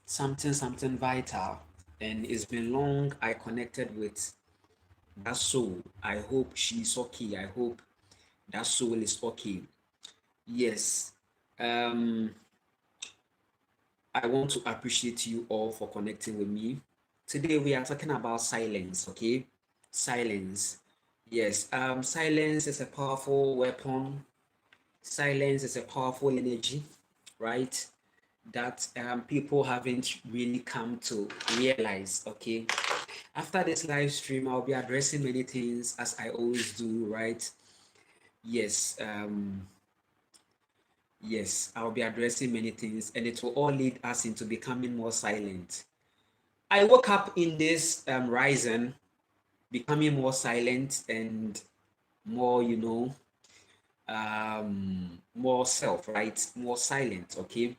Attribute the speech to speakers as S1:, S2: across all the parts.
S1: something vital, and it's been long I connected with that soul. I hope she's okay. I hope that soul is okay. Yes. Um, I want to appreciate you all for connecting with me. Today we are talking about silence, okay? Silence. Yes, silence is a powerful weapon. Silence is a powerful energy, right? That people haven't really come to realize, okay? After this live stream, I'll be addressing many things as I always do, right? Yes, yes, I'll be addressing many things, and it will all lead us into becoming more silent. I woke up in this rising, becoming more silent and more, more self, right? More silent, okay?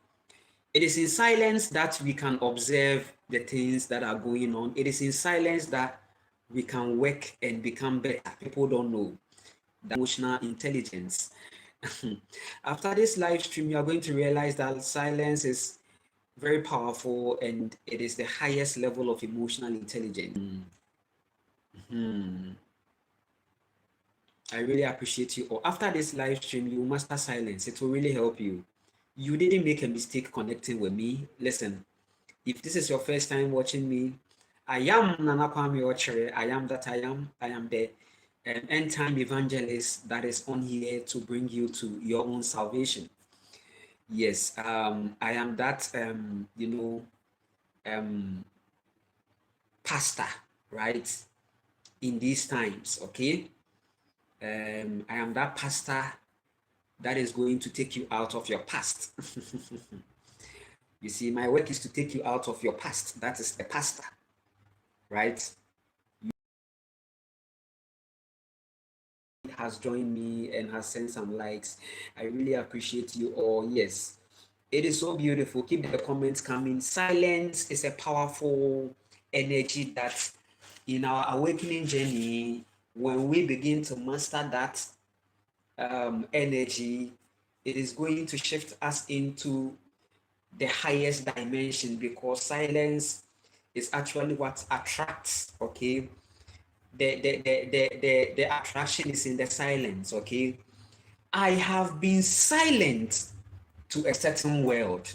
S1: It is in silence that we can observe the things that are going on. It is in silence that we can work and become better. People don't know that emotional intelligence. After this live stream, you are going to realize that silence is very powerful and it is the highest level of emotional intelligence. Hmm. I really appreciate you all. After this live stream, you master silence. It will really help you. You didn't make a mistake connecting with me. Listen, if this is your first time watching me, I am Nana Kwame Ochere. I am that I am. I am the end time evangelist that is on here to bring you to your own salvation. Yes, I am that, um, pastor, right? In these times, okay? I am that pastor that is going to take you out of your past. You see, my work is to take you out of your past. That is the pastor, right? Has joined me and has sent some likes. I really appreciate you all. Yes, it is so beautiful. Keep the comments coming. Silence is a powerful energy that in our awakening journey, when we begin to master that energy, it is going to shift us into the highest dimension because silence is actually what attracts, okay? The attraction is in the silence, okay? I have been silent to a certain world.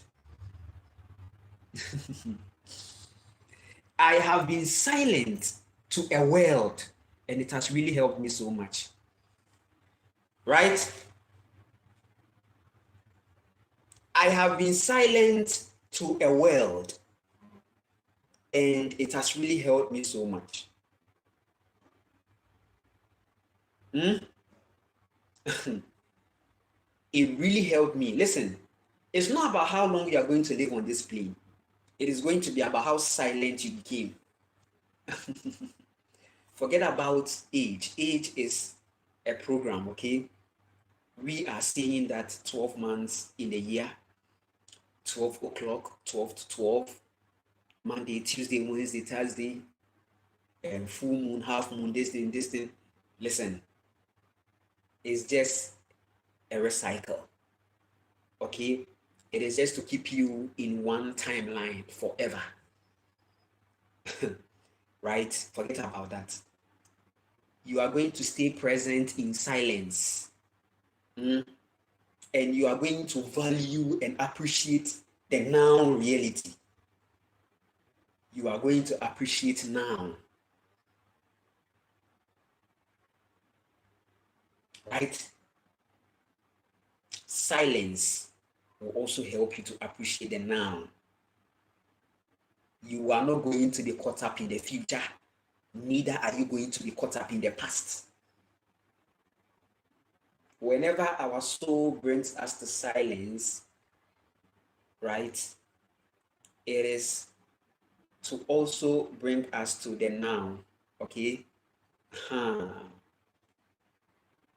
S1: I have been silent to a world, and it has really helped me so much. Right? I have been silent to a world, and it has really helped me so much. Hmm? It really helped me. Listen, it's not about how long you are going to live on this plane. It is going to be about how silent you became. Forget about age. Age is a program, okay? We are saying that 12 months in a year, 12 o'clock, 12 to 12, Monday, Tuesday, Wednesday, Thursday, and full moon, half moon, this thing, this thing. Listen, it's just a recycle, okay? It is just to keep you in one timeline forever, right? Forget about that. You are going to stay present in silence. Mm? And you are going to value and appreciate the now reality. You are going to appreciate now, right? Silence will also help you to appreciate the now. You are not going to be caught up in the future, neither are you going to be caught up in the past. Whenever our soul brings us to silence, right, it is to also bring us to the now, okay?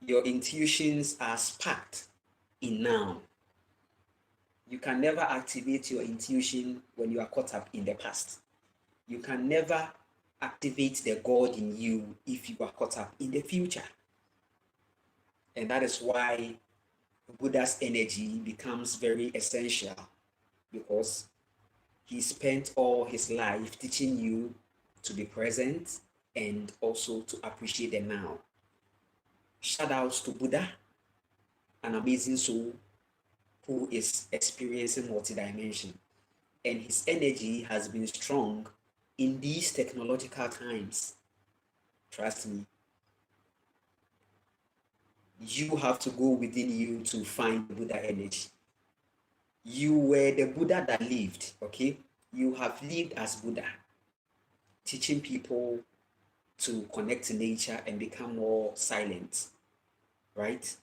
S1: Your intuitions are sparked in now. You can never activate your intuition when you are caught up in the past. You can never activate the God in you if you are caught up in the future. And that is why Buddha's energy becomes very essential, because He spent all his life teaching you to be present and also to appreciate the now. Shout outs to Buddha, an amazing soul who is experiencing multidimension, and his energy has been strong in these technological times. Trust me, you have to go within you to find Buddha energy. You were the Buddha that lived, okay? You have lived as Buddha, teaching people to connect to nature and become more silent, right?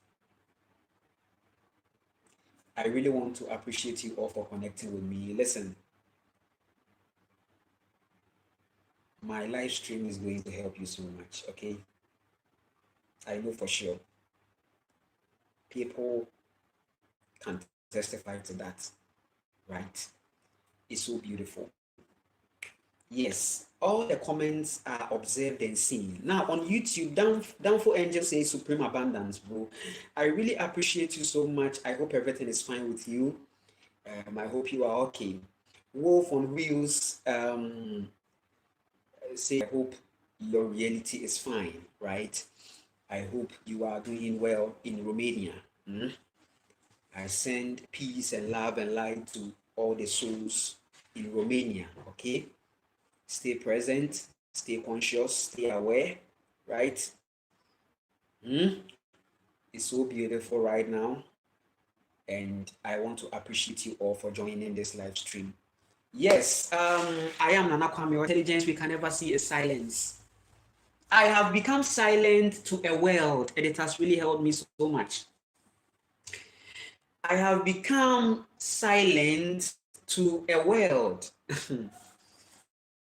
S1: I really want to appreciate you all for connecting with me. Listen, my live stream is going to help you so much, okay? I know for sure. People can testify to that, right? It's so beautiful. Yes, all the comments are observed and seen. Now on YouTube, Downfall Angel says supreme abundance, bro. I really appreciate you so much. I hope everything is fine with you. I hope you are okay. Wolf on Wheels say, I hope your reality is fine, right? I hope you are doing well in Romania. I send peace and love and light to all the souls in Romania, okay? Stay present, stay conscious, stay aware, right? It's so beautiful right now. And I want to appreciate you all for joining this live stream. Yes, I am Nana Kwame. Your intelligence we can never see is silence. I have become silent to a world, and it has really helped me so much. I have become silent to a world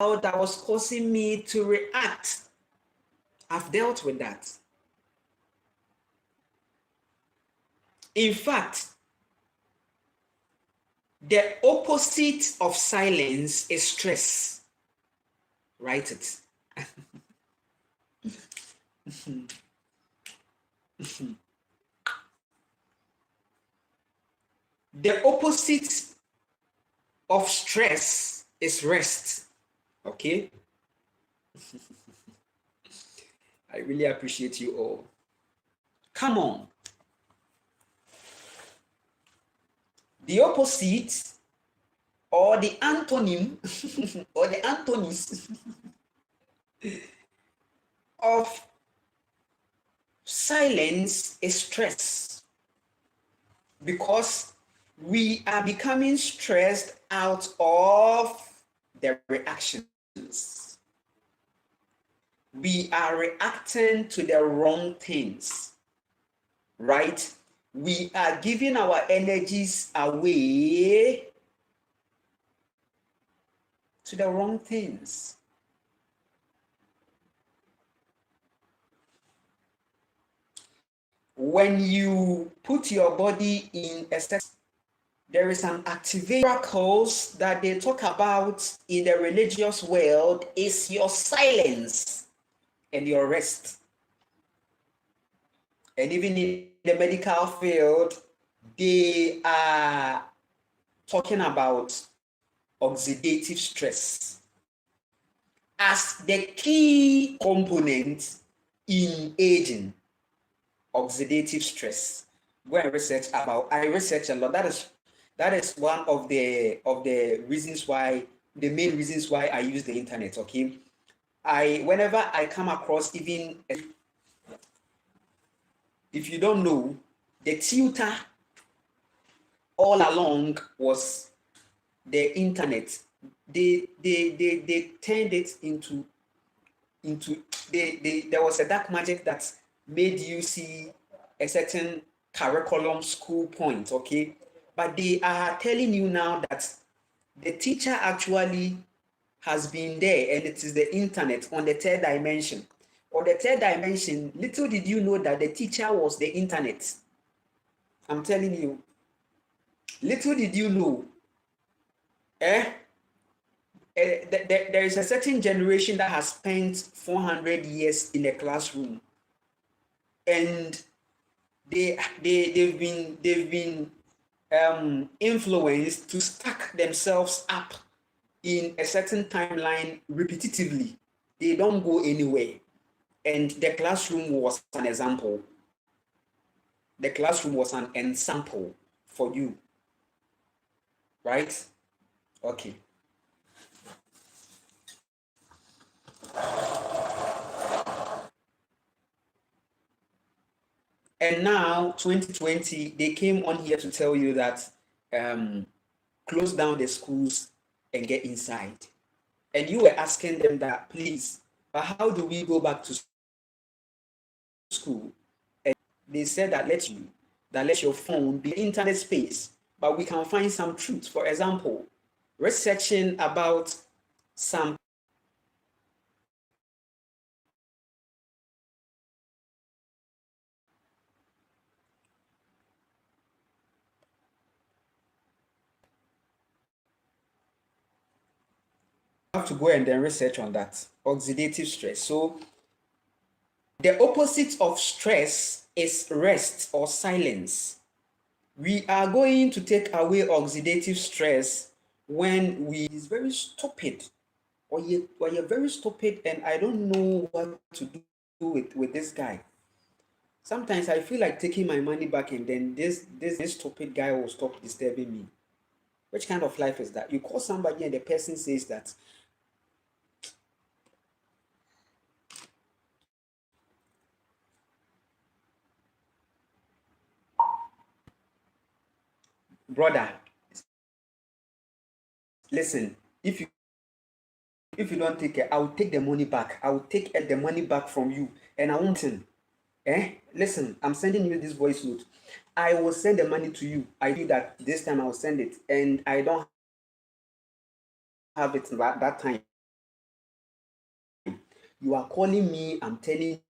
S1: that was causing me to react. I've dealt with that. In fact, the opposite of silence is stress. Write it. The opposite of stress is rest. Okay? I really appreciate you all. Come on. The opposite or the antonym or the antonyms of silence is stress, because we are becoming stressed out of the reactions. We are reacting to the wrong things, right? We are giving our energies away to the wrong things. When you put your body in a set, there is an activation miracles that they talk about in the religious world is your silence and your rest. And even in the medical field, they are talking about oxidative stress as the key component in aging. Oxidative stress. Go and research about. I research a lot. That is one of the reasons why, the main reasons why I use the internet. Okay, whenever I come across, even if you don't know, the tutor all along was the internet. They turned it into there was a dark magic that made you see a certain curriculum school point, okay? But they are telling you now that the teacher actually has been there, and it is the internet on the third dimension. On the third dimension, little did you know that the teacher was the internet. I'm telling you, little did you know. There is a certain generation that has spent 400 years in a classroom, and they've been influenced to stack themselves up in a certain timeline repetitively. They don't go anywhere. And the classroom was an example. The classroom was an ensample for you, right? Okay. And now, 2020, they came on here to tell you that um, close down the schools and get inside. And you were asking them that, please, but how do we go back to school? And they said that let your phone be internet space, but we can find some truth. For example, researching about some have to go and then research on that oxidative stress. So the opposite of stress is rest or silence. We are going to take away oxidative stress when we is very stupid, or you're very stupid and I don't know what to do with this guy. Sometimes I feel like taking my money back and then this stupid guy will stop disturbing me. Which kind of life is that? You call somebody and the person says that, brother, listen, if you don't take it, I'll take the money back. I'll take the money back from you and I won't. Listen, I'm sending you this voice note. I will send the money to you. I do that this time I'll send it and I don't have it that time. You are calling me, I'm telling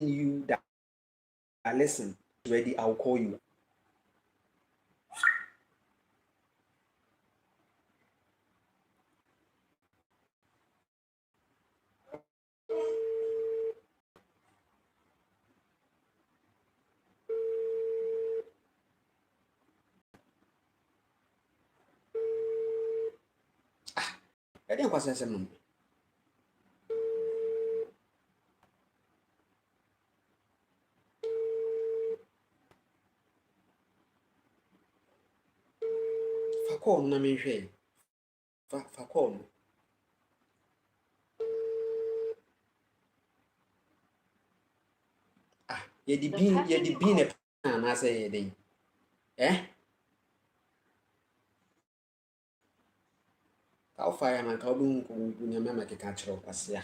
S1: you that, listen, ready, I'll call you. I didn't question some. Fa call no na menhwe. Fa call no. Ye di bin e na say ye den. Eh? Ka fire man ka obu nku nyame makeka kire asia.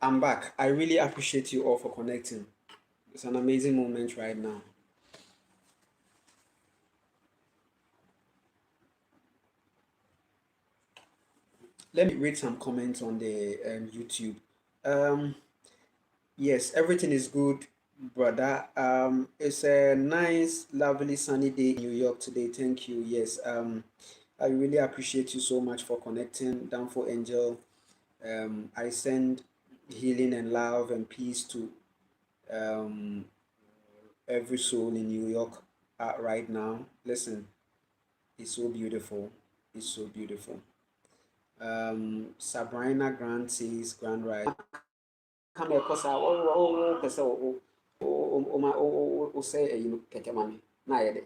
S1: I'm back. I really appreciate you all for connecting. It's an amazing moment right now. Let me read some comments on the YouTube. Um, yes, everything is good, brother. It's a nice, lovely, sunny day in New York today. Thank you. Yes. I really appreciate you so much for connecting. Down for Angel. I send healing and love and peace to um every soul in New York right now. Listen, it's so beautiful. It's so beautiful. Sabrina Grant says Grand Ride. Come here, cause pese o say you know keke mami. Na ye de.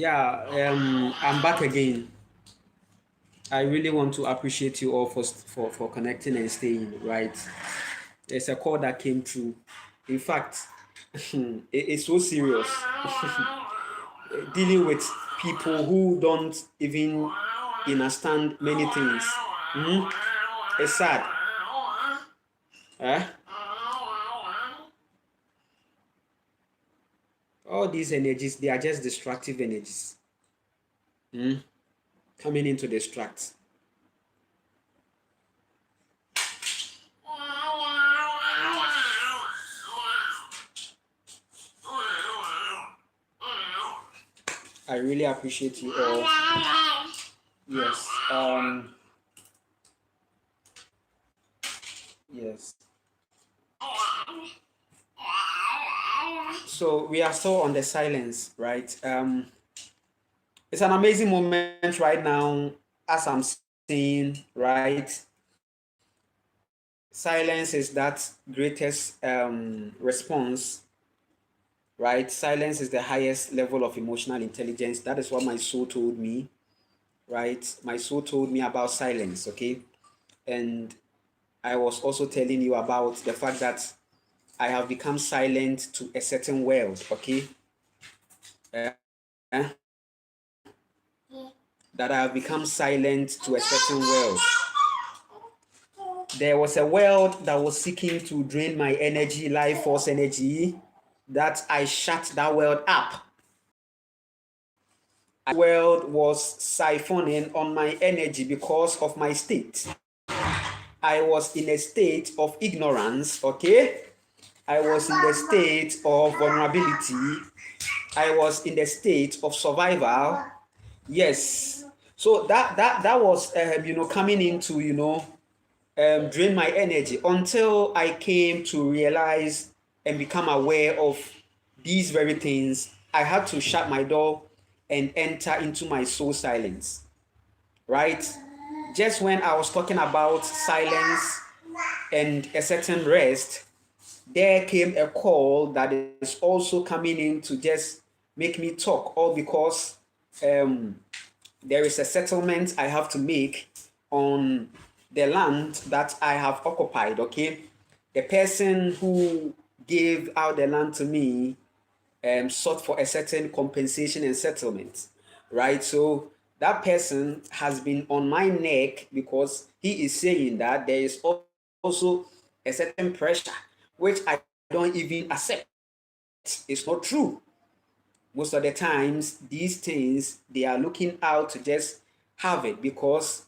S1: I'm back again. I really want to appreciate you all for connecting and staying, right? There's a call that came through. In fact, it's so serious. Dealing with people who don't even understand many things. Hmm? It's sad. Eh? All these energies, they are just destructive energies. Hmm? Coming in to distract. I really appreciate you all. Yes. Yes. So we are still on the silence, right? It's an amazing moment right now, as I'm saying, right? Silence is that greatest response, right? Silence is the highest level of emotional intelligence. That is what my soul told me, right? My soul told me about silence, okay? And I was also telling you about the fact that I have become silent to a certain world, okay? Uh, that I have become silent to a certain world. There was a world that was seeking to drain my energy, life force energy, that I shut that world up. The world was siphoning on my energy because of my state. I was in a state of ignorance, okay? I was in the state of vulnerability. I was in the state of survival. Yes. So that was coming into drain my energy until I came to realize and become aware of these very things. I had to shut my door and enter into my soul silence, right? Just when I was talking about silence and a certain rest, there came a call that is also coming in to just make me talk, all because there is a settlement I have to make on the land that I have occupied, okay? The person who gave out the land to me sought for a certain compensation and settlement, right? So that person has been on my neck because he is saying that there is also a certain pressure, which I don't even accept. It's not true. Most of the times, these things, they are looking out to just have it because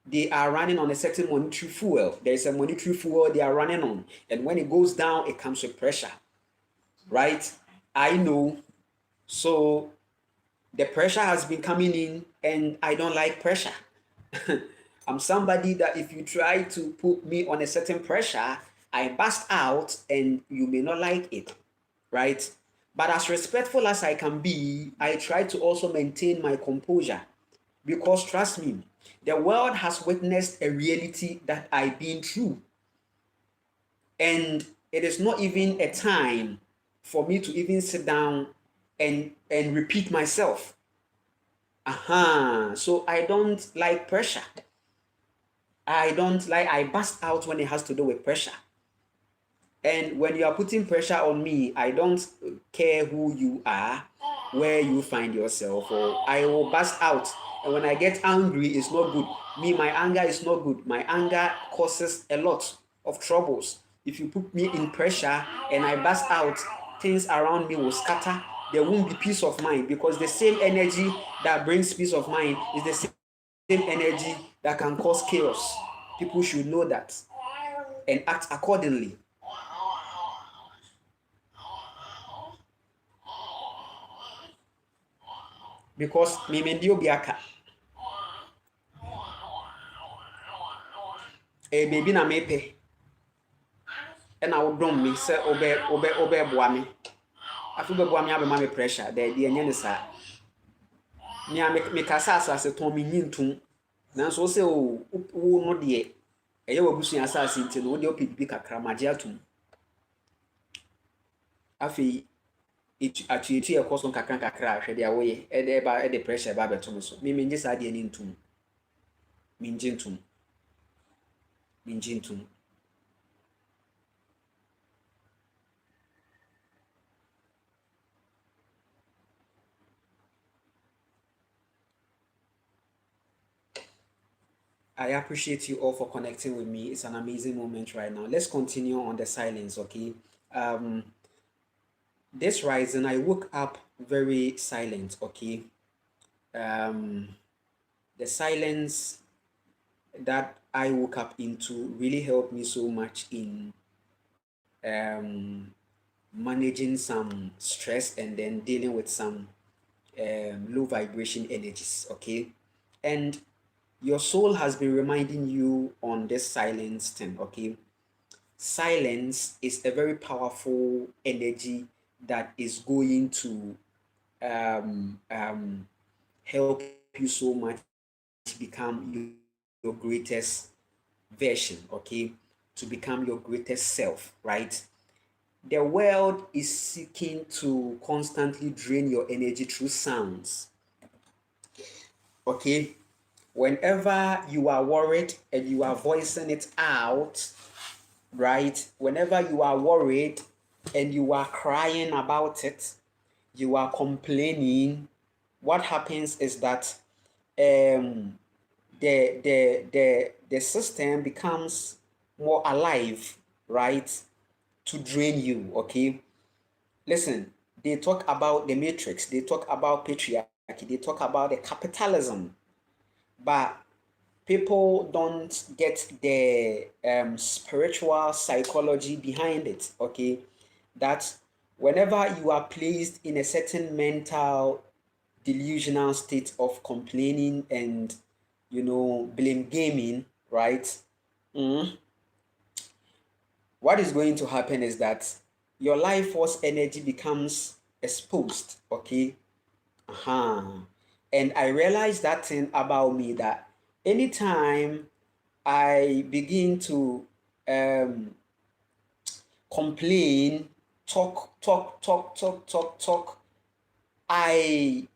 S1: they are running on a certain monetary fuel. There is a monetary fuel they are running on. And when it goes down, it comes with pressure, right? I know. So the pressure has been coming in, and I don't like pressure. I'm somebody that if you try to put me on a certain pressure, I burst out and you may not like it, right? But as respectful as I can be, I try to also maintain my composure because trust me, the world has witnessed a reality that I've been through. And it is not even a time for me to even sit down and repeat myself. So I don't like pressure. I burst out when it has to do with pressure. And when you are putting pressure on me, I don't care who you are, where you find yourself, or I will burst out. And when I get angry, it's not good. Me, my anger is not good. My anger causes a lot of troubles. If you put me in pressure and I burst out, things around me will scatter. There won't be peace of mind because the same energy that brings peace of mind is the same energy that can cause chaos. People should know that and act accordingly. Because memendi obi aka baby na mepe e na wodom me se obe boa me afi be boa me abema me pressure da di enye ne sa me kasa asase ton me nyintum nanso wo se wo no de eye wabusu asase ntino wo de opipi kakra maje atum afi atuatu ɛkɔ so nkakra nkakra ahwɛ deɛ woyɛ ɛde pressure ɛba abɛto me so mengye saa deɛ ne ntom mengye ntom mengye ntom. I appreciate you all for connecting with me. It's an amazing moment right now. Let's continue on the silence, okay? Um, this rising, I woke up very silent, okay? Um, the silence that I woke up into really helped me so much in um, managing some stress and then dealing with some low vibration energies, okay? And your soul has been reminding you on this silence thing, okay? Silence is a very powerful energy that is going to help you so much become your greatest version, okay? To become your greatest self, right? The world is seeking to constantly drain your energy through sounds, okay? Whenever you are worried and you are voicing it out, right? Whenever you are worried and you are crying about it, you are complaining, what happens is that um, the system becomes more alive, right? To drain you, okay? Listen, they talk about the matrix, they talk about patriarchy, they talk about the capitalism, but people don't get the spiritual psychology behind it, okay? That whenever you are placed in a certain mental delusional state of complaining and blame gaming, right? Mm. What is going to happen is that your life force energy becomes exposed, okay? Uh-huh. And I realized that thing about me, that anytime I begin to um, complain, talk, I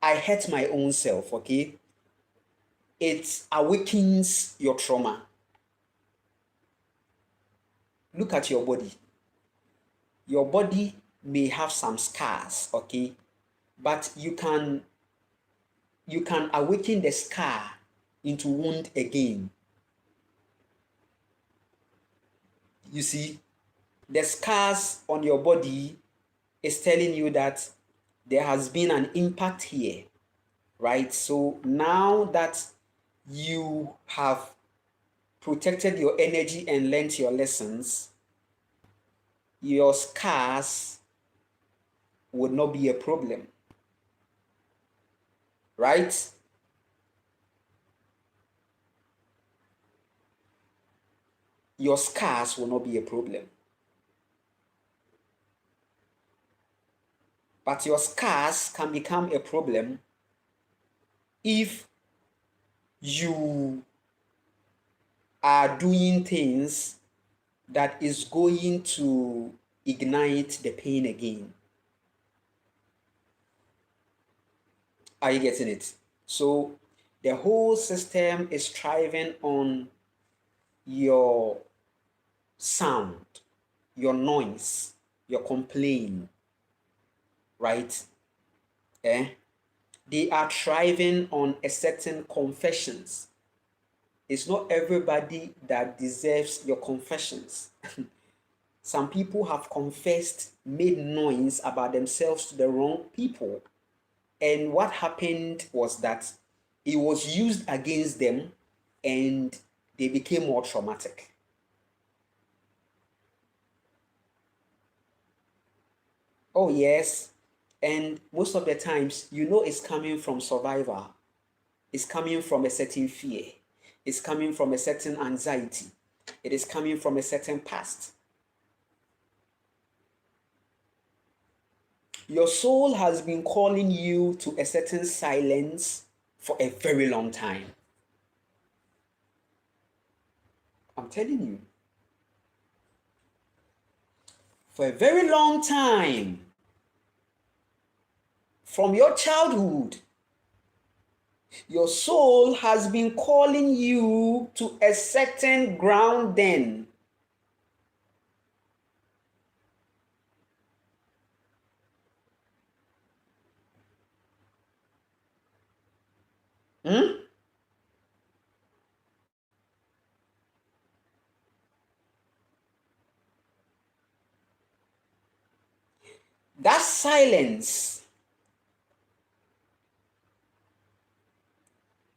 S1: I hurt my own self, okay? It awakens your trauma. Look at your body. Your body may have some scars, okay? But you can awaken the scar into wound again. You see, the scars on your body is telling you that there has been an impact here, right? So now that you have protected your energy and learned your lessons, your scars would not be a problem, right? Your scars will not be a problem. But your scars can become a problem if you are doing things that is going to ignite the pain again. Are you getting it? So the whole system is thriving on your sound, your noise, your complaint, right? Eh? They are thriving on a certain confessions. It's not everybody that deserves your confessions. Some people have confessed, made noise about themselves to the wrong people. And what happened was that it was used against them and they became more traumatic. Oh, yes. And most of the times, it's coming from survival. It's coming from a certain fear. It's coming from a certain anxiety. It is coming from a certain past. Your soul has been calling you to a certain silence for a very long time. I'm telling you. For a very long time, from your childhood, your soul has been calling you to a certain grounding. Hmm? That silence,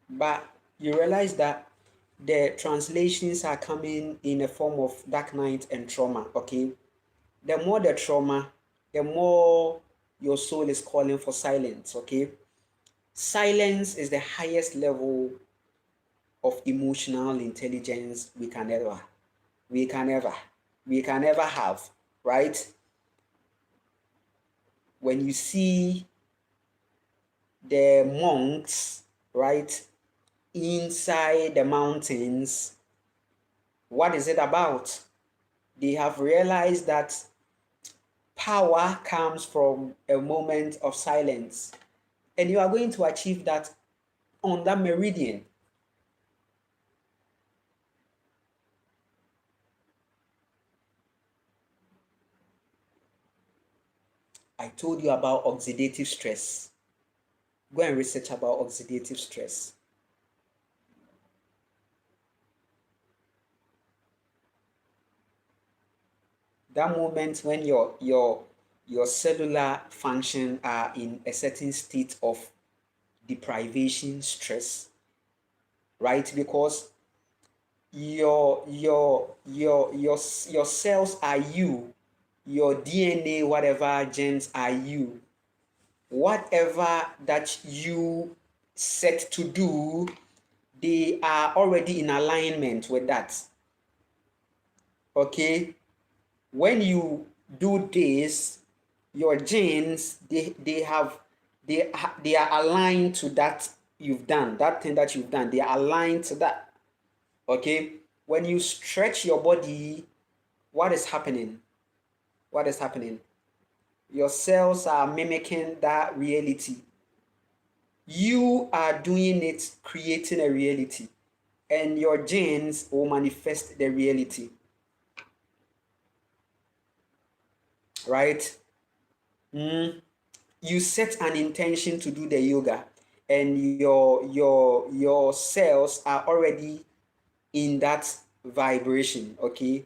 S1: but you realize that the translations are coming in a form of dark night and trauma, okay? The more the trauma, the more your soul is calling for silence, okay? Silence is the highest level of emotional intelligence we can ever, we can ever have, right? When you see the monks, right, inside the mountains, what is it about? They have realized that power comes from a moment of silence, and you are going to achieve that on that meridian. I told you about oxidative stress. Go and research about oxidative stress. That moment when your cellular function are in a certain state of deprivation, stress, right? Because your cells are you, your DNA, whatever genes are you. Whatever that you set to do, they are already in alignment with that. Okay? When you do this, your genes, they are aligned to that you've done, that thing that you've done. They are aligned to that. Okay? When you stretch your body, what is happening? What is happening? Your cells are mimicking that reality. You are doing it, creating a reality, and your genes will manifest the reality, right? You set an intention to do the yoga, and your cells are already in that vibration, okay,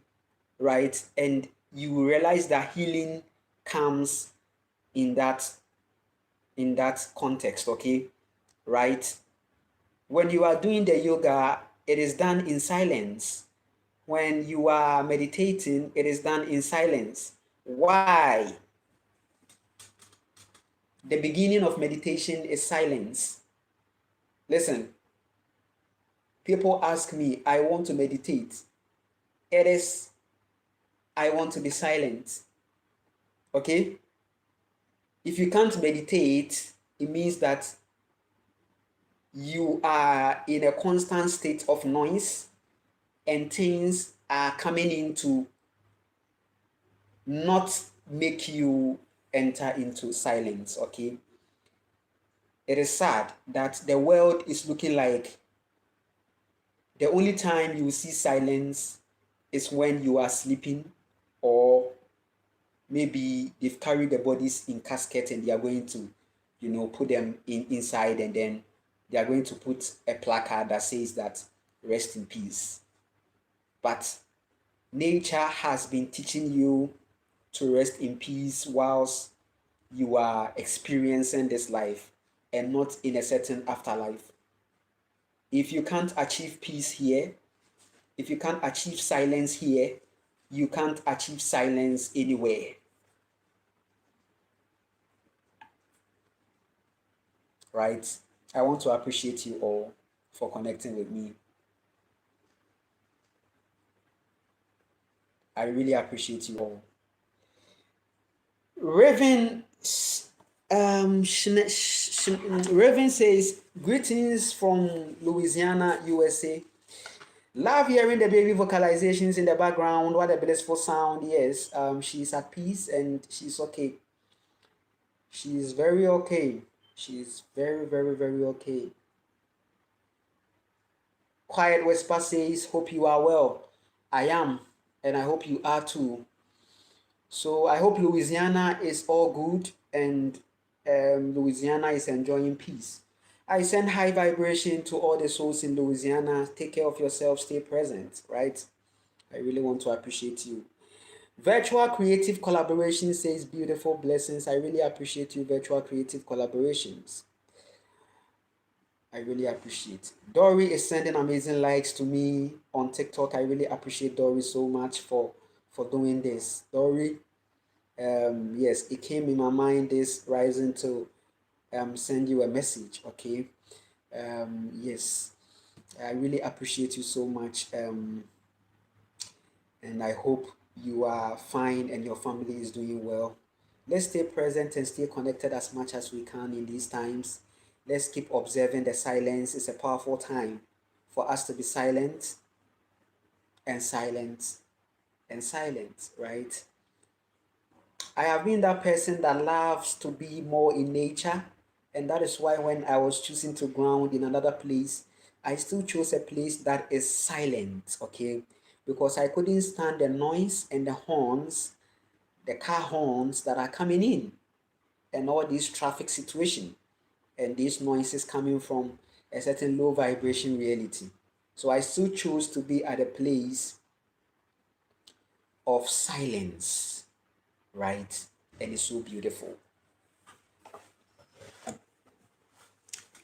S1: right? And you realize that healing comes in that context, okay, right? When you are doing the yoga, it is done in silence. When you are meditating, it is done in silence. Why? The beginning of meditation is silence. Listen, people ask me, I want to meditate. It is, I want to be silent. Okay? If you can't meditate, it means that you are in a constant state of noise and things are coming in to not make you enter into silence. Okay? It is sad that the world is looking like the only time you see silence is when you are sleeping, or maybe they've carried the bodies in casket and they are going to, put them inside, and then they are going to put a placard that says that rest in peace. But nature has been teaching you to rest in peace whilst you are experiencing this life and not in a certain afterlife. If you can't achieve peace here, if you can't achieve silence here, you can't achieve silence anywhere. Right? I want to appreciate you all for connecting with me. I really appreciate you all. Raven, Raven says, greetings from Louisiana, USA. Love hearing the baby vocalizations in the background. What a blissful sound. Yes, she's at peace and she's okay. She's very okay. She's very, very, very okay. Quiet Whisper says, hope you are well. I am, and I hope you are too. So I hope Louisiana is all good and Louisiana is enjoying peace. I send high vibration to all the souls in Louisiana. Take care of yourself, stay present, right? I really want to appreciate you. Virtual creative collaboration says beautiful blessings. I really appreciate you, virtual creative collaborations. I really appreciate. Dory is sending amazing likes to me on TikTok. I really appreciate Dory so much for doing this. Dory, yes, it came in my mind this rising to send you a message. Okay, yes, I really appreciate you so much. And I hope you are fine and your family is doing well. Let's stay present and stay connected as much as we can in these times. Let's keep observing the silence. It's a powerful time for us to be silent and silent and silent, right? I have been that person that loves to be more in nature, and that is why when I was choosing to ground in another place, I still chose a place that is silent, okay? Because I couldn't stand the noise and the horns, the car horns that are coming in, and all these traffic situation, and these noises coming from a certain low vibration reality. So I still chose to be at a place of silence, right? And it's so beautiful.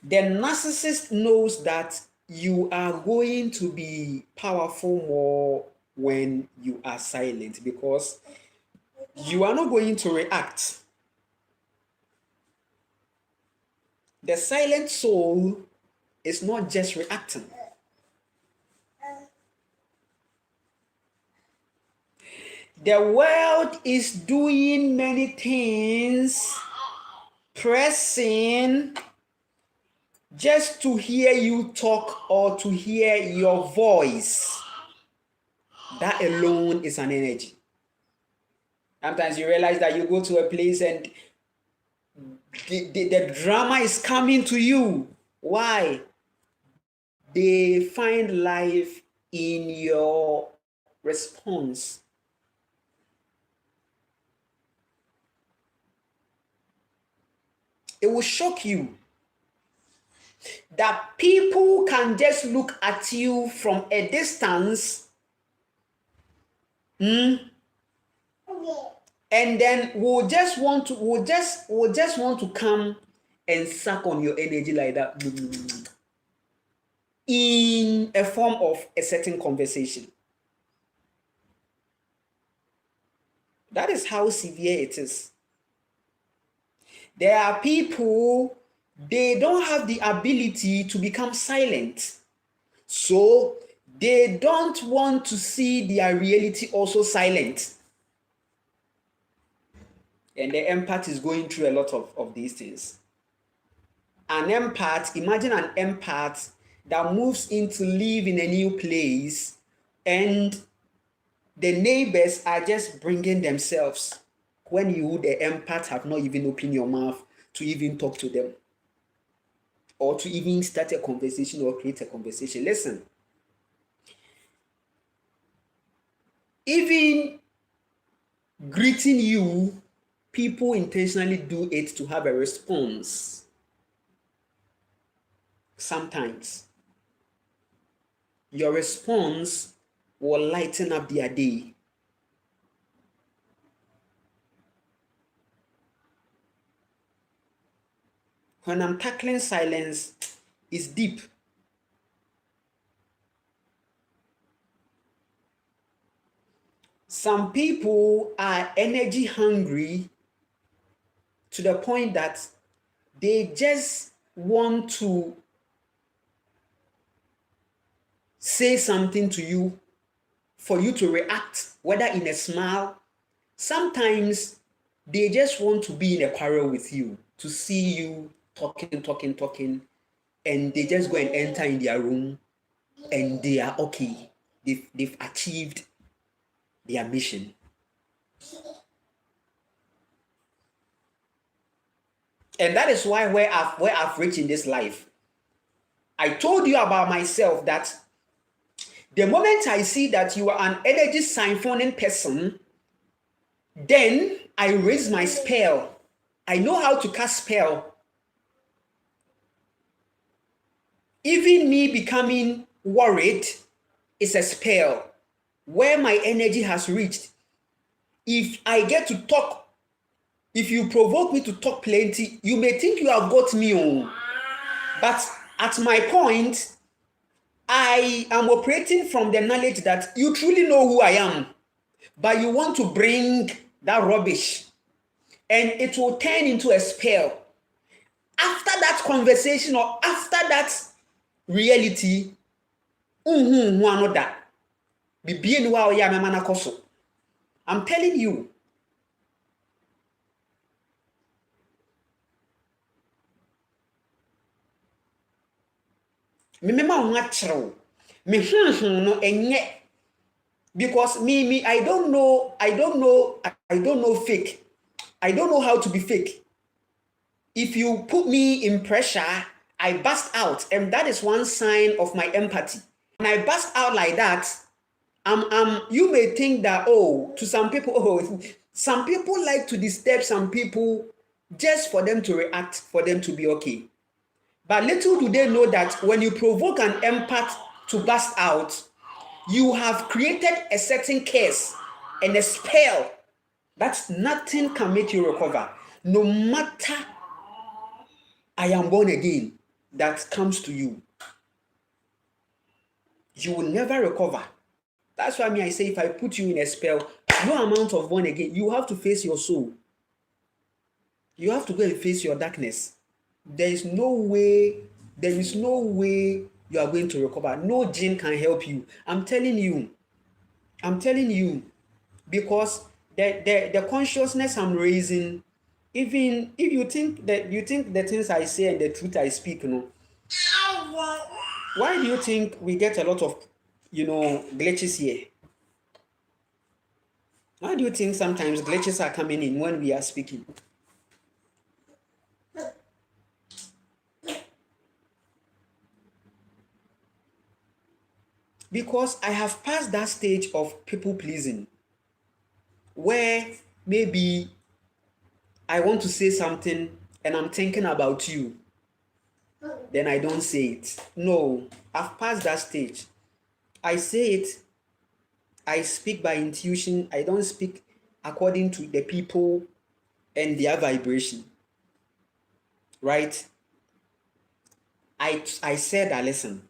S1: The narcissist knows that you are going to be powerful more when you are silent because you are not going to react. The silent soul is not just reacting. The world is doing many things, pressing just to hear you talk or to hear your voice. That alone is an energy. Sometimes you realize that you go to a place and the drama is coming to you. Why? They find life in your response. It will shock you that people can just look at you from a distance and then will just want to come and suck on your energy like that in a form of a certain conversation. That is how severe it is. There are people, they don't have the ability to become silent. So they don't want to see their reality also silent. And the empath is going through a lot of these things. An empath, imagine an empath that moves in to live in a new place and the neighbors are just bringing themselves when you, the empath, have not even opened your mouth to even talk to them or to even start a conversation or create a conversation. Listen, even greeting you, people intentionally do it to have a response. Sometimes your response will lighten up their day. When I'm tackling silence, it's deep. Some people are energy hungry to the point that they just want to say something to you for you to react, whether in a smile. Sometimes they just want to be in a quarrel with you, to see you talking, and they just go and enter in their room and they are okay. they've achieved their mission. And that is why where I've reached in this life. I told you about myself that the moment I see that you are an energy symphoning person, then I raise my spell. I know how to cast spell. Even me becoming worried is a spell where my energy has reached. If I get to talk, if you provoke me to talk plenty, you may think you have got me on. But at my point, I am operating from the knowledge that you truly know who I am, but you want to bring that rubbish, and it will turn into a spell. After that conversation or after that reality, I'm telling you. Because me I don't know fake. I don't know how to be fake. If you put me in pressure, I burst out, and that is one sign of my empathy. When I burst out like that, you may think that, to some people, some people like to disturb some people just for them to react, for them to be okay. But little do they know that when you provoke an empath to burst out, you have created a certain curse and a spell that nothing can make you recover. No matter I am born again that comes to you, you will never recover. That's why I say if I put you in a spell, no amount of born again, you have to face your soul. You have to go and face your darkness. There is no way you are going to recover. No gene can help you. I'm telling you, because the consciousness I'm raising, even if you think the things I say and the truth I speak, why do you think we get a lot of glitches here? Why do you think sometimes glitches are coming in when we are speaking? Because I have passed that stage of people pleasing, where maybe I want to say something and I'm thinking about you, then I don't say it. No, I've passed that stage. I say it, I speak by intuition. I don't speak according to the people and their vibration. Right? I said that, listen,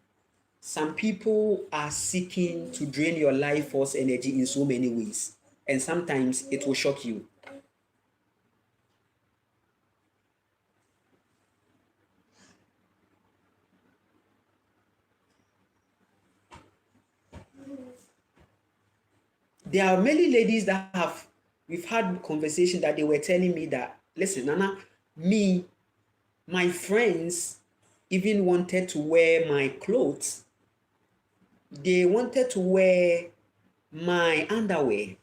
S1: some people are seeking to drain your life force energy in so many ways, and sometimes it will shock you. There are many ladies that we've had conversation that they were telling me that, listen, Nana, my friends even wanted to wear my clothes. They wanted to wear my underwear.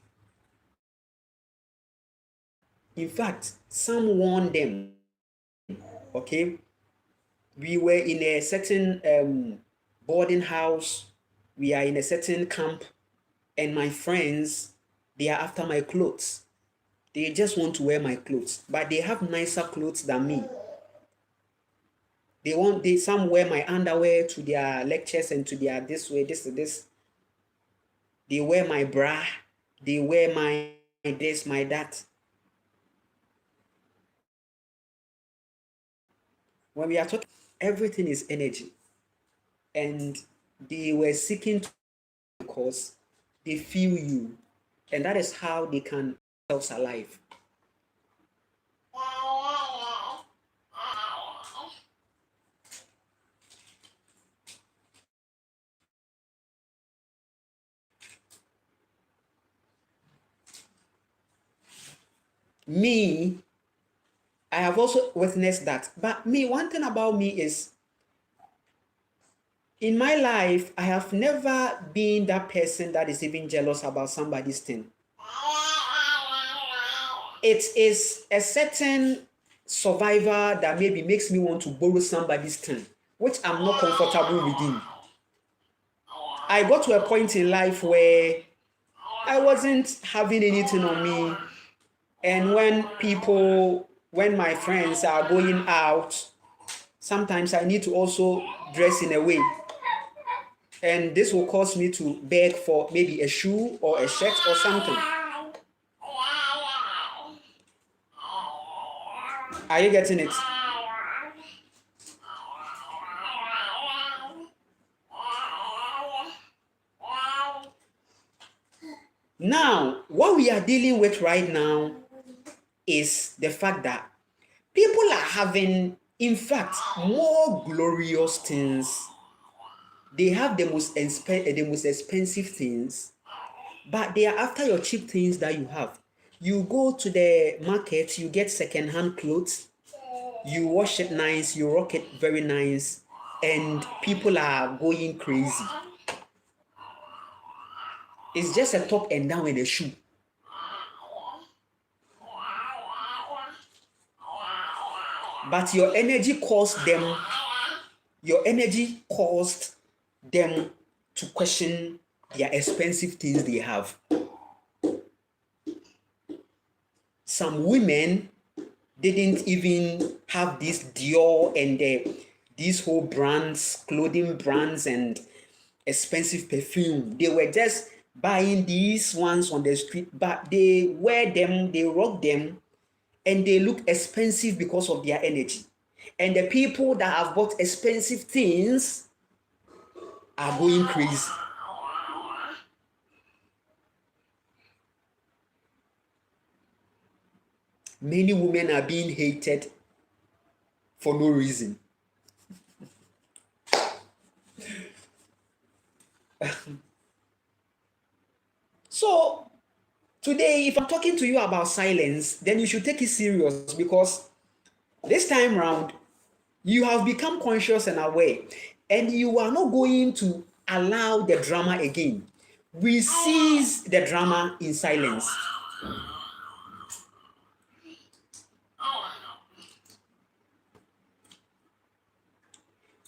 S1: In fact, some won them. Okay, we were in a certain boarding house. We are in a certain camp, and my friends, they are after my clothes. They just want to wear my clothes, but they have nicer clothes than me. Some wear my underwear to their lectures and to their this. They wear my bra. They wear my this, my that. When we are talking, everything is energy. And they were seeking to, because they feel you. And that is how they can keep themselves alive. Me, I have also witnessed that. But me, one thing about me is In my life, I have never been that person that is even jealous about somebody's thing. It is a certain survivor that maybe makes me want to borrow somebody's thing, which I'm not comfortable within. I got to a point in life where I wasn't having anything on me. And when my friends are going out, sometimes I need to also dress in a way. And this will cause me to beg for maybe a shoe or a shirt or something. Are you getting it? Now, what we are dealing with right now is the fact that people are having, in fact, more glorious things. They have the most expensive things, but they are after your cheap things that you have. You go to the market, you get second-hand clothes, you wash it nice, you rock it very nice, and people are going crazy. It's just a top and down and a shoe. But your energy caused them to question their expensive things they have. Some women didn't even have this Dior and these whole brands, clothing brands and expensive perfume. They were just buying these ones on the street, but they wear them, they rock them, and they look expensive because of their energy. And the people that have bought expensive things are going crazy. Many women are being hated for no reason. So, today, if I'm talking to you about silence, then you should take it serious because this time round, you have become conscious and aware, and you are not going to allow the drama again. We cease the drama in silence.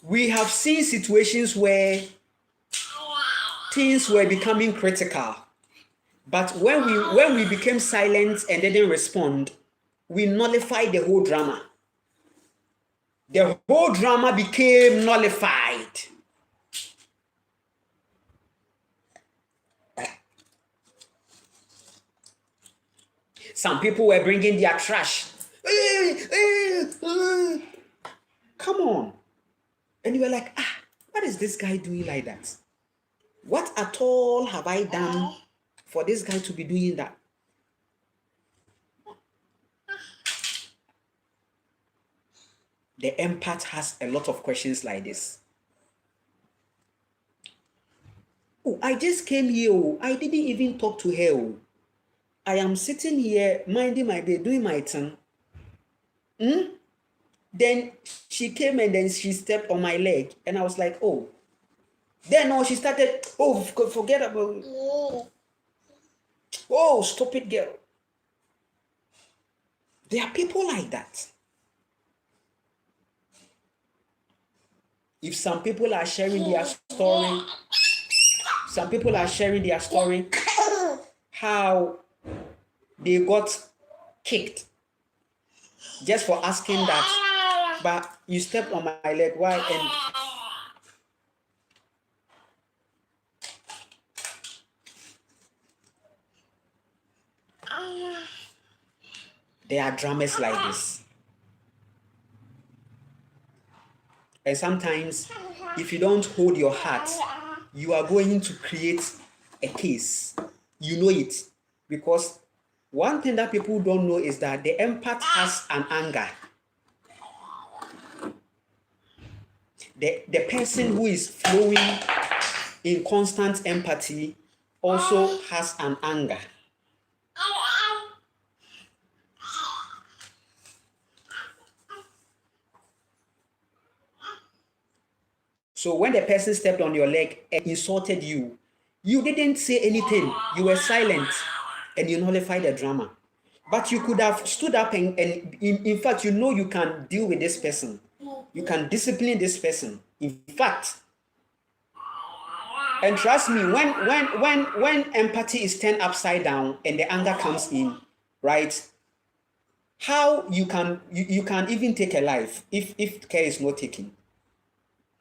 S1: We have seen situations where things were becoming critical, but when we became silent and didn't respond, we nullified the whole drama. The whole drama became nullified. Some people were bringing their trash. Come on. And you were like, what is this guy doing like that? What at all have I done for this guy to be doing that? The empath has a lot of questions like this. Oh, I just came here. Oh, I didn't even talk to her. Oh. I am sitting here minding my day, doing my thing. Then she came and then she stepped on my leg, and I was like, oh. Then she started, oh, forget about it. Oh, stupid girl. There are people like that. If some people are sharing their story, how they got kicked just for asking that, but you stepped on my leg, why? And there are dramas like this. And sometimes, if you don't hold your heart, you are going to create a case. You know it. Because one thing that people don't know is that the empath has an anger. The person who is flowing in constant empathy also has an anger. So when the person stepped on your leg and insulted you, you didn't say anything. You were silent and you nullified the drama. But you could have stood up and in fact, you know you can deal with this person. You can discipline this person. In fact, and trust me, when empathy is turned upside down and the anger comes in, right? How you can even take a life if care is not taken.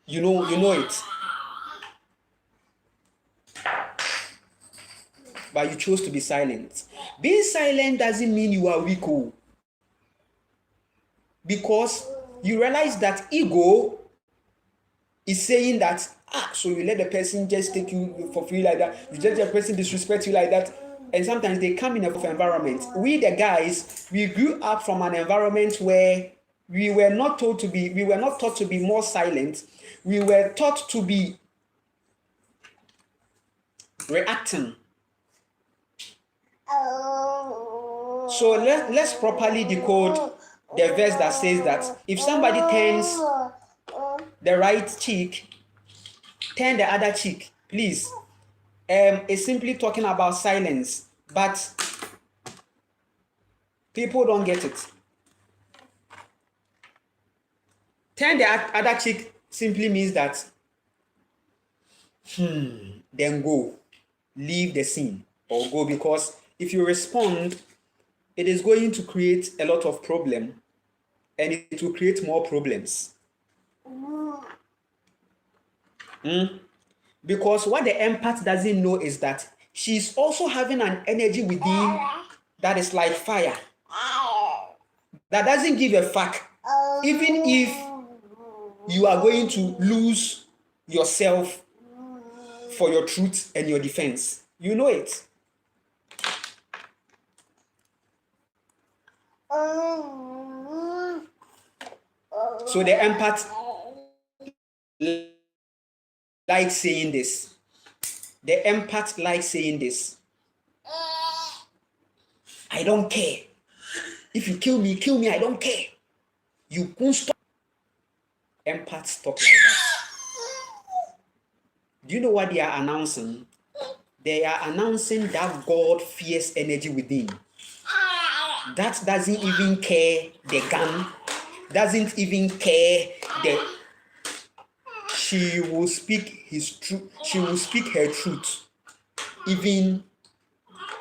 S1: You know it. But you chose to be silent. Being silent doesn't mean you are weak, because you realize that ego is saying that, so you let the person just take you for free like that, you just let the person disrespect you like that, and sometimes they come in a environment. We the guys, we grew up from an environment where we were not taught to be more silent. We were taught to be reacting. So let's properly decode the verse that says that if somebody turns the right cheek, turn the other cheek, please. It's simply talking about silence, but people don't get it. Turn the other cheek simply means that then go, leave the scene or go, because if you respond, it is going to create a lot of problem and it will create more problems. Because what the empath doesn't know is that she's also having an energy within that is like fire, that doesn't give a fuck even if you are going to lose yourself for your truth and your defense. You know it. So the empath likes saying this. The empath likes saying this. I don't care. If you kill me, I don't care. You won't stop. Empaths talk like that. Do you know what they are announcing? They are announcing that God fears energy within. That doesn't even care the gun, doesn't even care the. She will speak his truth. She will speak her truth, even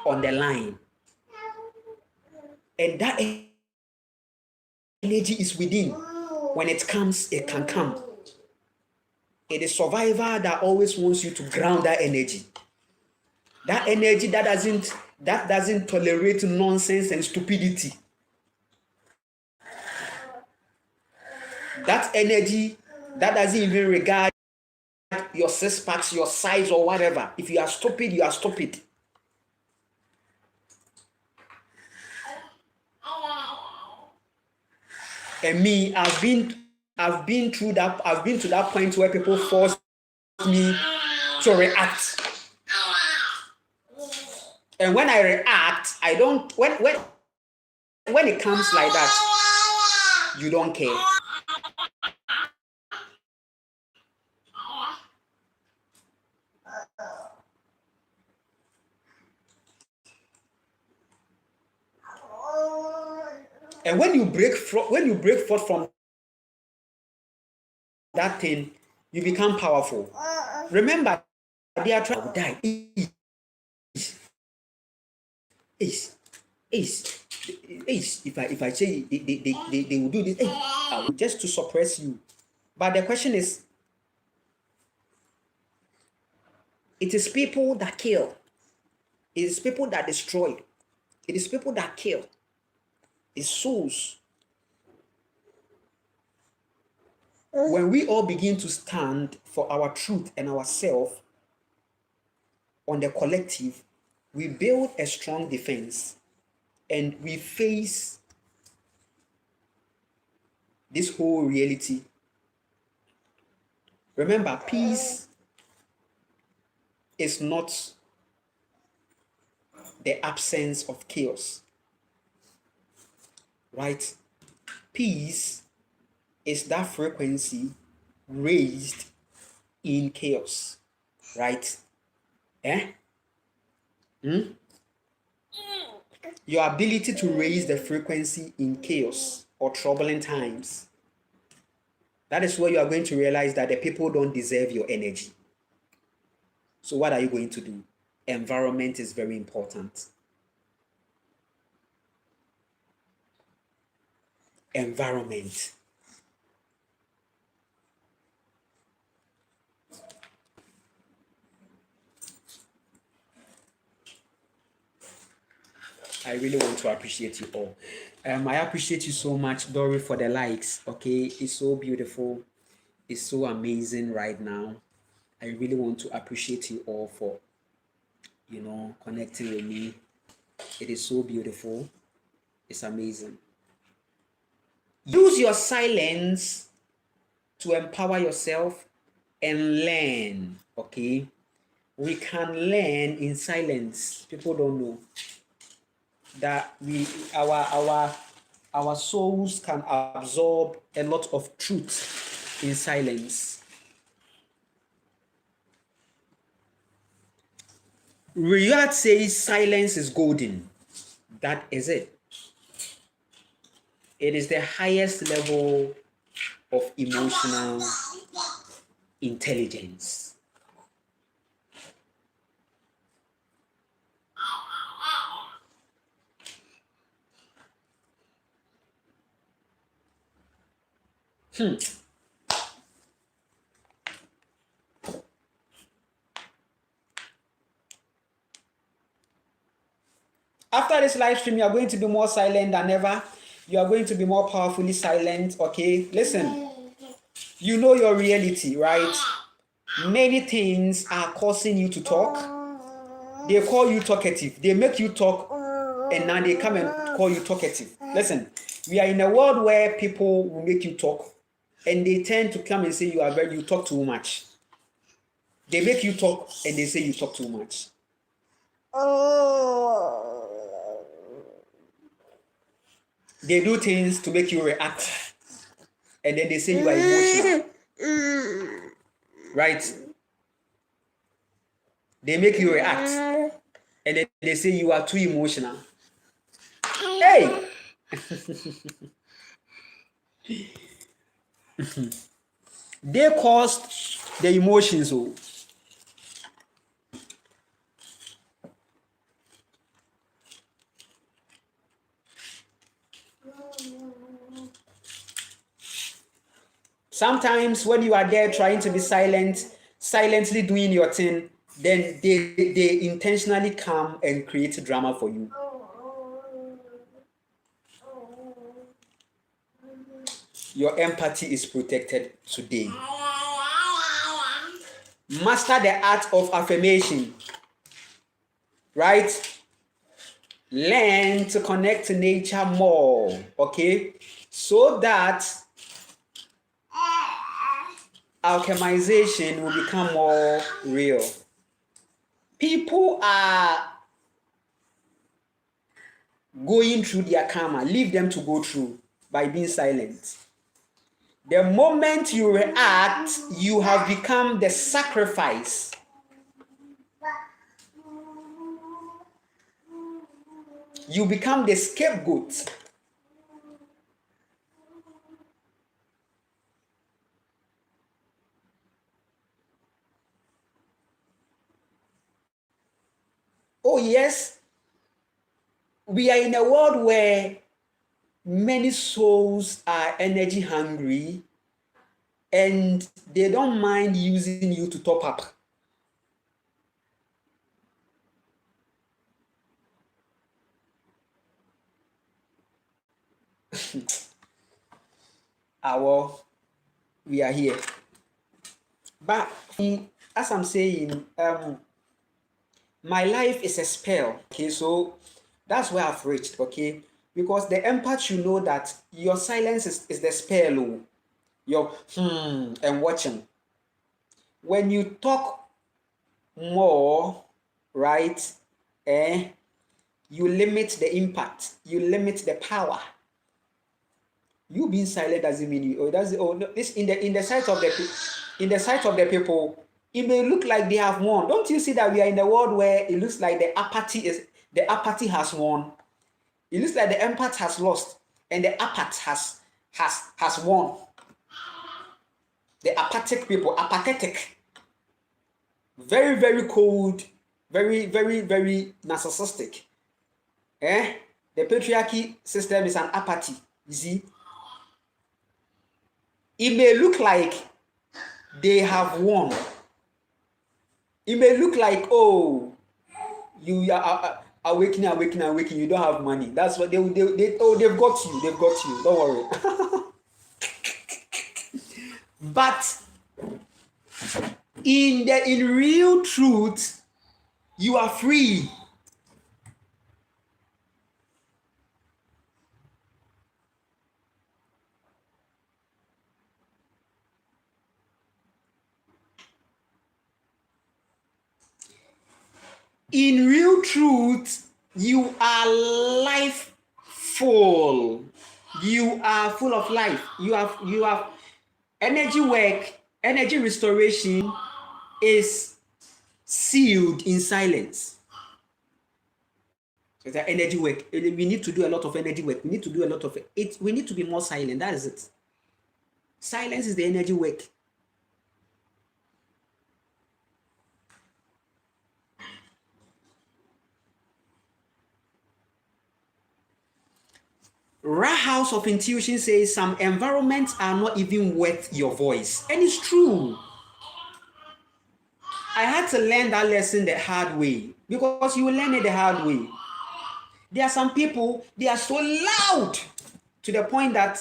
S1: on the line. And that energy is within. When it comes, it can come. It is survivor that always wants you to ground that energy. That energy that doesn't tolerate nonsense and stupidity. That energy that doesn't even regard your six packs, your size, or whatever. If you are stupid, you are stupid. And me, I've been through that. I've been to that point where people force me to react. And when I react, I don't. When it comes like that, you don't care. And when you break forth from that thing, you become powerful. Remember, they are trying to die. If I say they will do this, just to suppress you. But the question is, it is people that kill. It is people that destroy. It is people that kill. It's souls. When we all begin to stand for our truth and ourselves on the collective, we build a strong defense and we face this whole reality. Remember, peace is not the absence of chaos, right? Peace is that frequency raised in chaos, right? Eh? Hmm? Your ability to raise the frequency in chaos or troubling times. That is where you are going to realize that the people don't deserve your energy. So what are you going to do? Environment is very important. Environment. I really want to appreciate you all. I appreciate you so much, Dory, for the likes. Okay, it's so beautiful. It's so amazing right now. I really want to appreciate you all for, connecting with me. It is so beautiful. It's amazing. Use your silence to empower yourself and learn. Okay, we can learn in silence. People don't know that our souls can absorb a lot of truth in silence. Riyadh says silence is golden. That is it. It is the highest level of emotional intelligence. After this live stream, you are going to be more silent than ever. You are going to be more powerfully silent. Okay, listen. You know your reality, right? Many things are causing you to talk. They call you talkative. They make you talk, and now they come and call you talkative. Listen, we are in a world where people will make you talk, and they tend to come and say you talk too much. They make you talk, and they say you talk too much. They do things to make you react, and then they say you are emotional. Right? They make you react, and then they say you are too emotional. Hey! They caused the emotions. Oh. Sometimes when you are there trying to be silently doing your thing, then they intentionally come and create drama for you. Your empathy is protected today. Master the art of affirmation. Right? Learn to connect to nature more. Okay? So that alchemization will become more real. People are going through their karma. Leave them to go through by being silent. The moment you react, you have become the sacrifice. You become the scapegoat. Oh yes, we are in a world where many souls are energy hungry and they don't mind using you to top up. We are here. But as I'm saying, my life is a spell. Okay, so that's where I've reached. Okay, because the empath should know that your silence is the spell. Oh, your and watching. When you talk more, right? You limit the impact. You limit the power. You being silent doesn't mean you. Oh, that's no, this in the sight of the in the sight of the people, it may look like they have won. Don't you see that we are in a world where it looks like the apathy has won? It looks like the empath has lost and the apath has won. The apathic people, apathetic, very, very cold, very, very, very narcissistic. The patriarchy system is an apathy. You see, it may look like they have won. It may look like, oh, you are awakening. You don't have money. That's what they've got you. They've got you. Don't worry. But in real truth, you are free. In real truth, you are life full. You are full of life. You have energy work, energy restoration is sealed in silence. So that energy work. We need to do a lot of energy work. We need to do a lot of it. We need to be more silent. That is it. Silence is the energy work. Ra House of Intuition says some environments are not even worth your voice. And it's true. I had to learn that lesson the hard way, because you will learn it the hard way. There are some people, they are so loud to the point that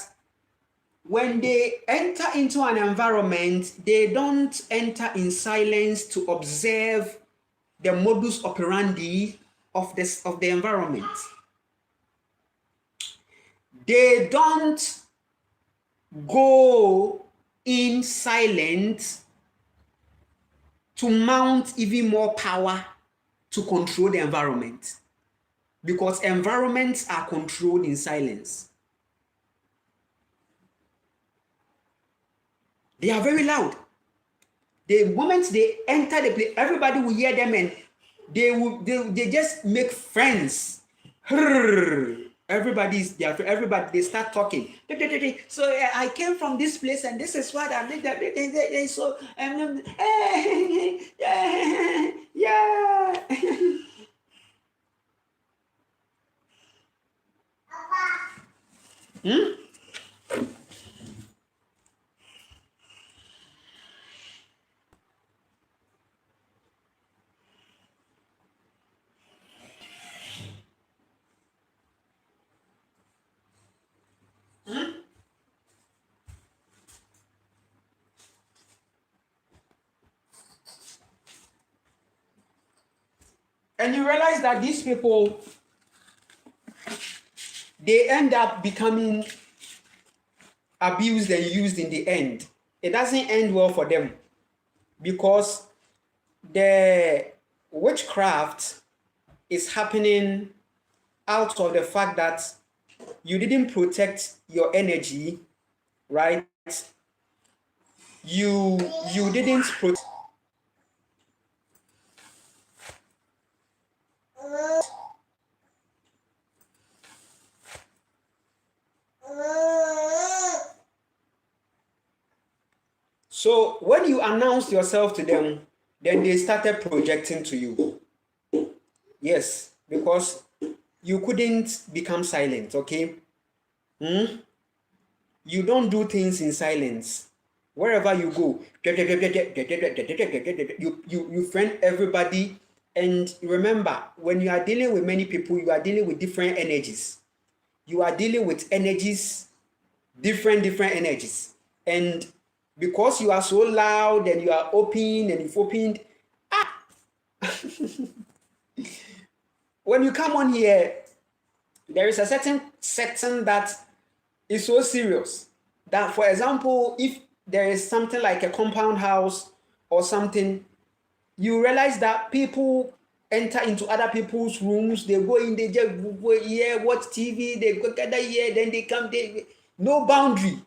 S1: when they enter into an environment, they don't enter in silence to observe the modus operandi of the environment. They don't go in silent to mount even more power to control the environment, because environments are controlled in silence. They are very loud. The moment they enter the place, everybody will hear them, and they just make friends. Everybody, they start talking. So I came from this place, and this is what I made. So yeah. And you realize that these people, they end up becoming abused and used in the end. It doesn't end well for them, because the witchcraft is happening out of the fact that you didn't protect your energy, right? You didn't protect. So when you announced yourself to them, then they started projecting to you. Yes, because you couldn't become silent, okay? You don't do things in silence. Wherever you go, you friend everybody. And remember, when you are dealing with many people, you are dealing with different energies. You are dealing with energies, different energies. And because you are so loud and you are open and you've opened, when you come on here, there is a certain section that is so serious that, for example, if there is something like a compound house or something, you realize that people enter into other people's rooms, they go in, they just go here, watch TV, they go gather here, then they come, no boundary.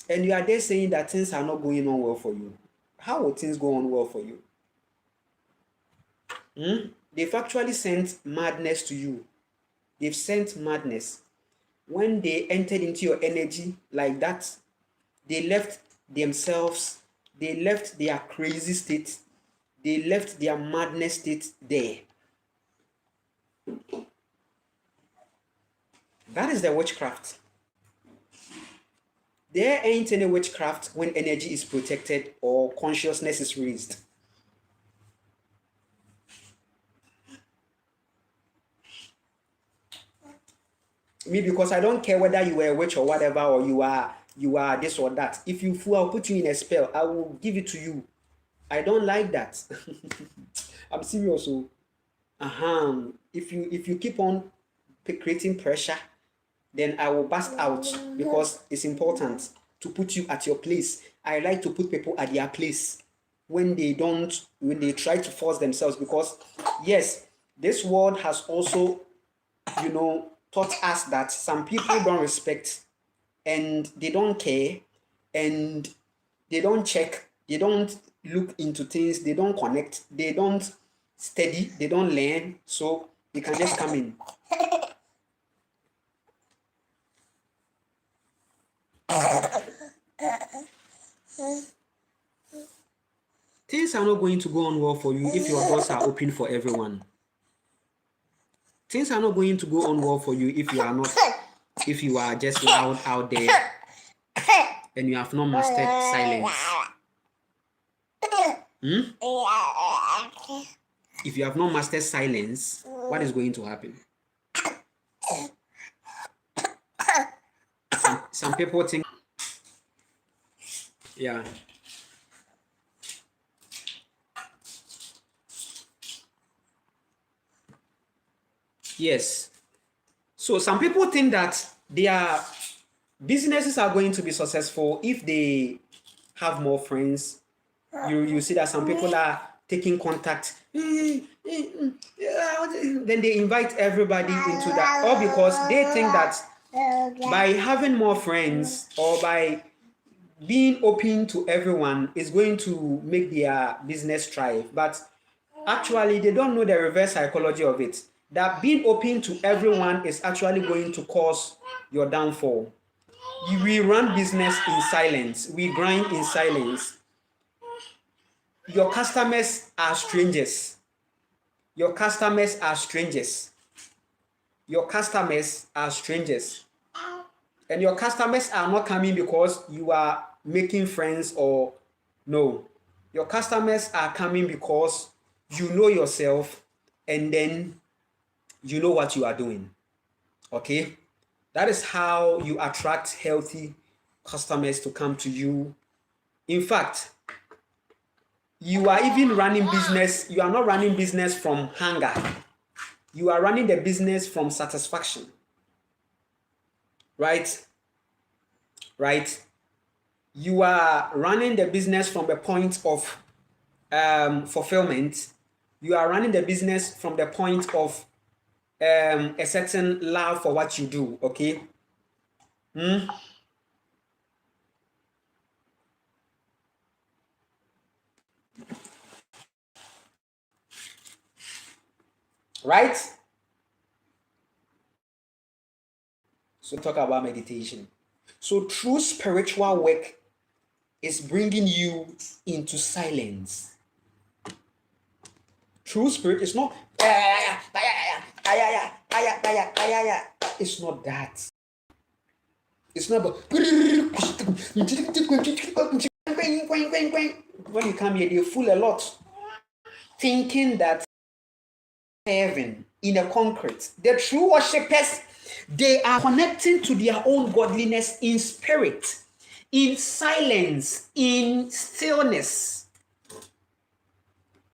S1: and you are there saying that things are not going on well for you. How will things go on well for you? They've actually sent madness to you. They've sent madness. When they entered into your energy like that, they left themselves, they left their crazy state, they left their madness state there. That is the witchcraft. There ain't any witchcraft when energy is protected or consciousness is raised. Me, because I don't care whether you are a witch or whatever, or you are this or that. If you fool, I'll put you in a spell. I will give it to you. I don't like that. I'm serious. So, if you keep on creating pressure, then I will burst out, because it's important to put you at your place. I like to put people at their place when they try to force themselves, because yes, this world has also, taught us that some people don't respect, and they don't care, and they don't check, they don't look into things, they don't connect, they don't study, they don't learn, so they can just come in. Things are not going to go on well for you if your doors are open for everyone. Things are not going to go on well for you if you are just loud out there and you have not mastered silence. If you have not mastered silence, what is going to happen? Some people think, yeah. Yes. So some people think that their businesses are going to be successful if they have more friends. You see that some people are taking contact. Then they invite everybody into that, all because they think that by having more friends or by being open to everyone is going to make their business thrive. But actually, they don't know the reverse psychology of it. That being open to everyone is actually going to cause your downfall. We run business in silence. We grind in silence. Your customers are strangers. Your customers are strangers. Your customers are strangers. And your customers are not coming because you are making friends or no. Your customers are coming because you know yourself and then you know what you are doing. Okay? That is how you attract healthy customers to come to you. In fact, you are even running business. You are not running business from hunger. You are running the business from satisfaction. Right? You are running the business from the point of fulfillment. You are running the business from the point of a certain love for what you do. Okay? Right? So talk about meditation. So true spiritual work is bringing you into silence. True spirit is not it's not that. It's not about when you come here, they fool a lot, thinking that heaven in a concrete. The true worshippers, they are connecting to their own godliness in spirit, in silence, in stillness.